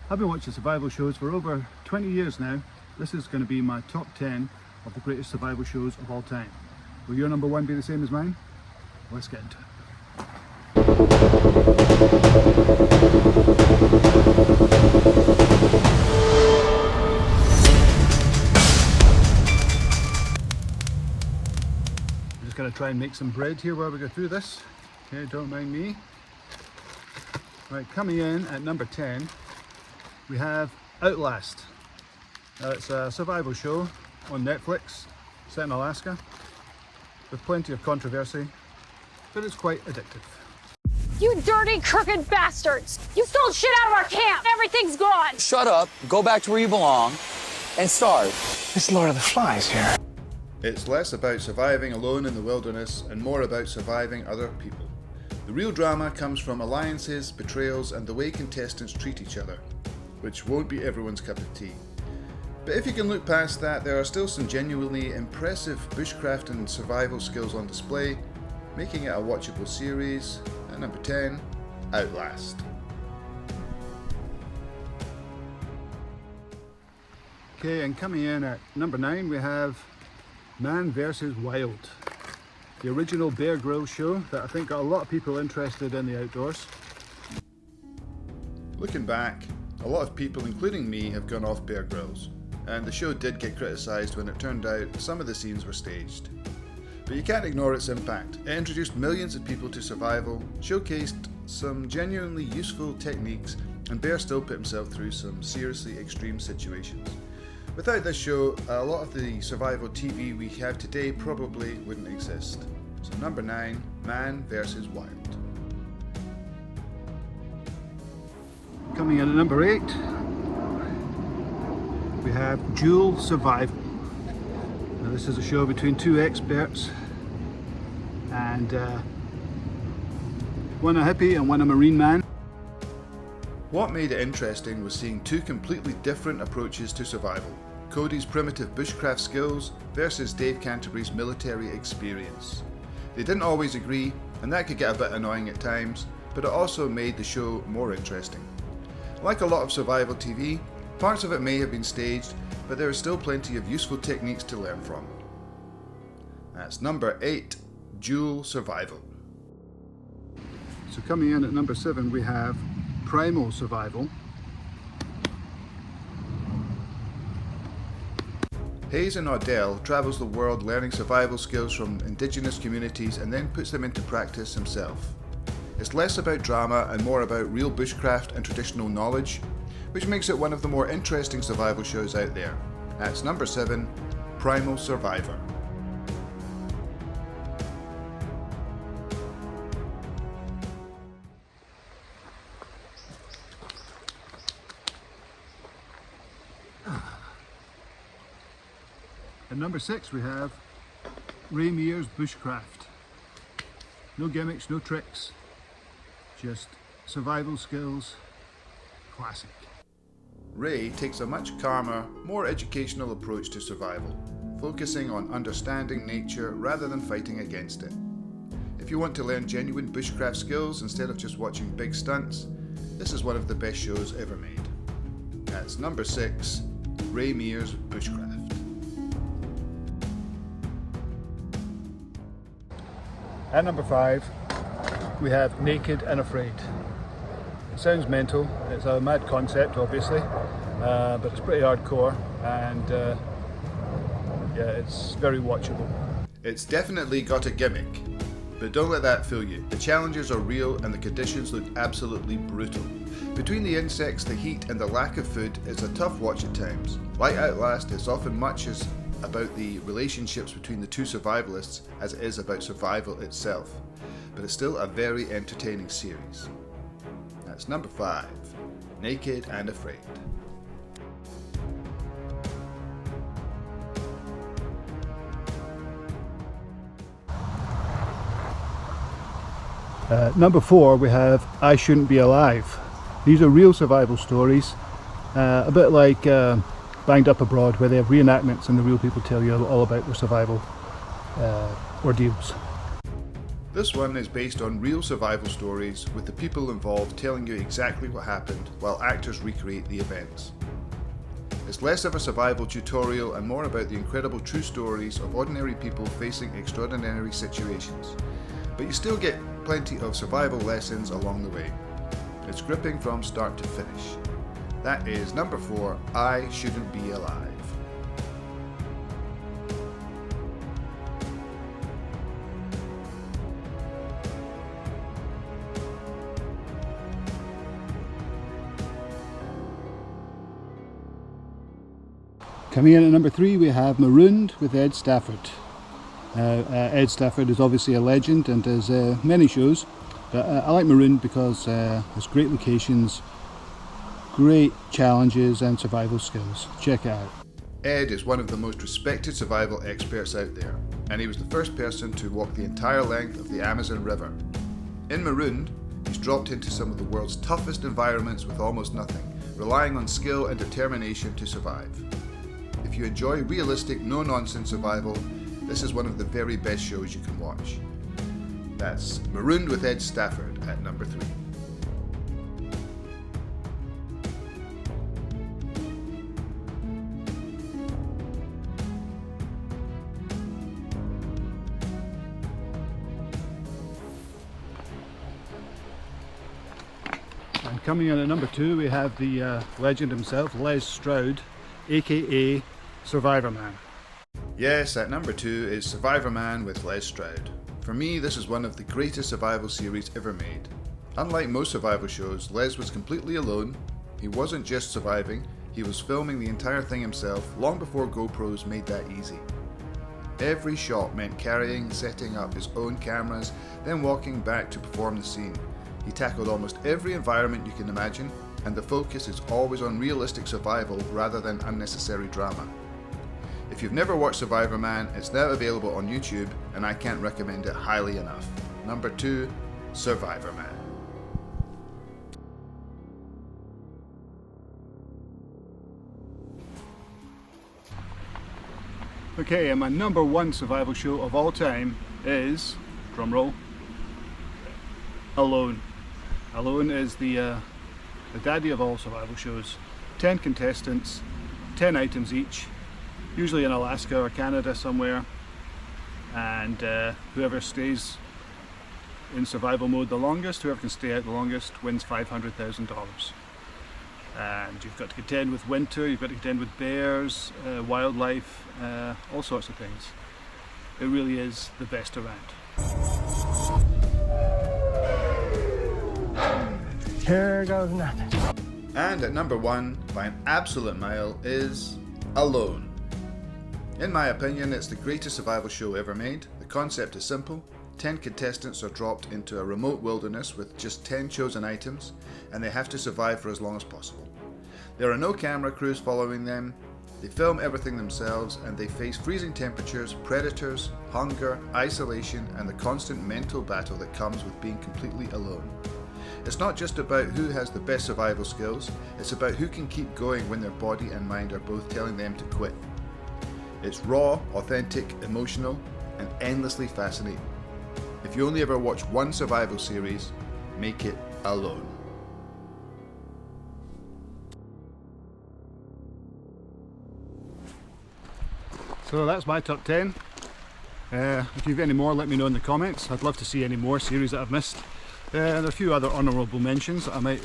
I've been watching survival shows for over 20 years now. This is going to be my top 10 of the greatest survival shows of all time. Will your number one be the same as mine? Let's get into it. I'm just going to try and make some bread here while we go through this. Okay, don't mind me. Right, coming in at number 10, we have Outlast. It's a survival show on Netflix, set in Alaska, with plenty of controversy, but it's quite addictive. You dirty, crooked bastards! You stole shit out of our camp! Everything's gone! Shut up, go back to where you belong, and starve. It's Lord of the Flies here. It's less about surviving alone in the wilderness and more about surviving other people. The real drama comes from alliances, betrayals, and the way contestants treat each other, which won't be everyone's cup of tea. But if you can look past that, there are still some genuinely impressive bushcraft and survival skills on display, making it a watchable series. At number 10, Outlast. Okay, and coming in at number 9, we have Man vs. Wild. The original Bear Grylls show that I think got a lot of people interested in the outdoors. Looking back, a lot of people, including me, have gone off Bear Grylls, and the show did get criticised when it turned out some of the scenes were staged. But you can't ignore its impact. It introduced millions of people to survival, showcased some genuinely useful techniques, and Bear still put himself through some seriously extreme situations. Without this show, a lot of the survival TV we have today probably wouldn't exist. So number 9, Man vs. Wild. Coming in at number 8, we have Dual Survival. Now this is a show between two experts, and one a hippie and one a marine man. What made it interesting was seeing two completely different approaches to survival. Cody's primitive bushcraft skills versus Dave Canterbury's military experience. They didn't always agree, and that could get a bit annoying at times, but it also made the show more interesting. Like a lot of survival TV, parts of it may have been staged, but there is still plenty of useful techniques to learn from. That's number 8, Dual Survival. So coming in at number 7, we have Primal Survival. Hayes and Odell travels the world learning survival skills from indigenous communities and then puts them into practice himself. It's less about drama and more about real bushcraft and traditional knowledge, which makes it one of the more interesting survival shows out there. That's number 7, Primal Survivor. At number 6, we have Ray Mears Bushcraft. No gimmicks, no tricks, just survival skills, classic. Ray takes a much calmer, more educational approach to survival, focusing on understanding nature rather than fighting against it. If you want to learn genuine bushcraft skills instead of just watching big stunts, this is one of the best shows ever made. That's number 6, Ray Mears Bushcraft. At number 5, we have Naked and Afraid. It sounds mental, it's a mad concept obviously, but it's pretty hardcore, and yeah, it's very watchable. It's definitely got a gimmick, but don't let that fool you. The challenges are real and the conditions look absolutely brutal. Between the insects, the heat, and the lack of food, it's a tough watch at times. Like Outlast, it's often much as about the relationships between the two survivalists as it is about survival itself, but it's still a very entertaining series. That's number 5, Naked and Afraid. Number 4, we have I Shouldn't Be Alive. These are real survival stories, a bit like Banged Up Abroad, where they have reenactments and the real people tell you all about their survival ordeals. This one is based on real survival stories with the people involved telling you exactly what happened while actors recreate the events. It's less of a survival tutorial and more about the incredible true stories of ordinary people facing extraordinary situations, but you still get plenty of survival lessons along the way. It's gripping from start to finish. That is number 4, I Shouldn't Be Alive. Coming in at number 3 we have Marooned with Ed Stafford. Ed Stafford is obviously a legend and does many shows, but I like Marooned because there's great locations, great challenges and survival skills. Check it out. Ed is one of the most respected survival experts out there, and he was the first person to walk the entire length of the Amazon River. In Marooned, he's dropped into some of the world's toughest environments with almost nothing, relying on skill and determination to survive. If you enjoy realistic, no-nonsense survival, this is one of the very best shows you can watch. That's Marooned with Ed Stafford at number 3. And coming in at number 2 we have the legend himself, Les Stroud, aka Survivor Man. Yes, at number 2 is Survivor Man with Les Stroud. For me, this is one of the greatest survival series ever made. Unlike most survival shows, Les was completely alone. He wasn't just surviving, he was filming the entire thing himself long before GoPros made that easy. Every shot meant carrying, setting up his own cameras, then walking back to perform the scene. He tackled almost every environment you can imagine, and the focus is always on realistic survival rather than unnecessary drama. If you've never watched Survivor Man, it's now available on YouTube, and I can't recommend it highly enough. Number 2, Survivor Man. Okay, and my number 1 survival show of all time is, drumroll, Alone. Alone is the daddy of all survival shows. 10 contestants, 10 items each, usually in Alaska or Canada somewhere, and whoever stays in survival mode the longest, whoever can stay out the longest, wins $500,000. And you've got to contend with winter, you've got to contend with bears, wildlife, all sorts of things. It really is the best around. Here goes nothing. And at number 1, by an absolute mile, is Alone. In my opinion, it's the greatest survival show ever made. The concept is simple. 10 contestants are dropped into a remote wilderness with just 10 chosen items, and they have to survive for as long as possible. There are no camera crews following them, they film everything themselves, and they face freezing temperatures, predators, hunger, isolation, and the constant mental battle that comes with being completely alone. It's not just about who has the best survival skills, it's about who can keep going when their body and mind are both telling them to quit. It's raw, authentic, emotional, and endlessly fascinating. If you only ever watch one survival series, make it Alone. So that's my top 10. If you've any more, let me know in the comments. I'd love to see any more series that I've missed. There are a few other honourable mentions that I might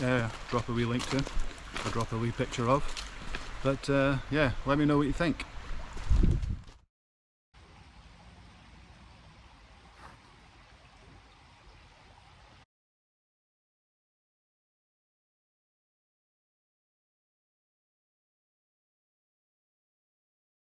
drop a wee link to, or drop a wee picture of. But yeah, let me know what you think.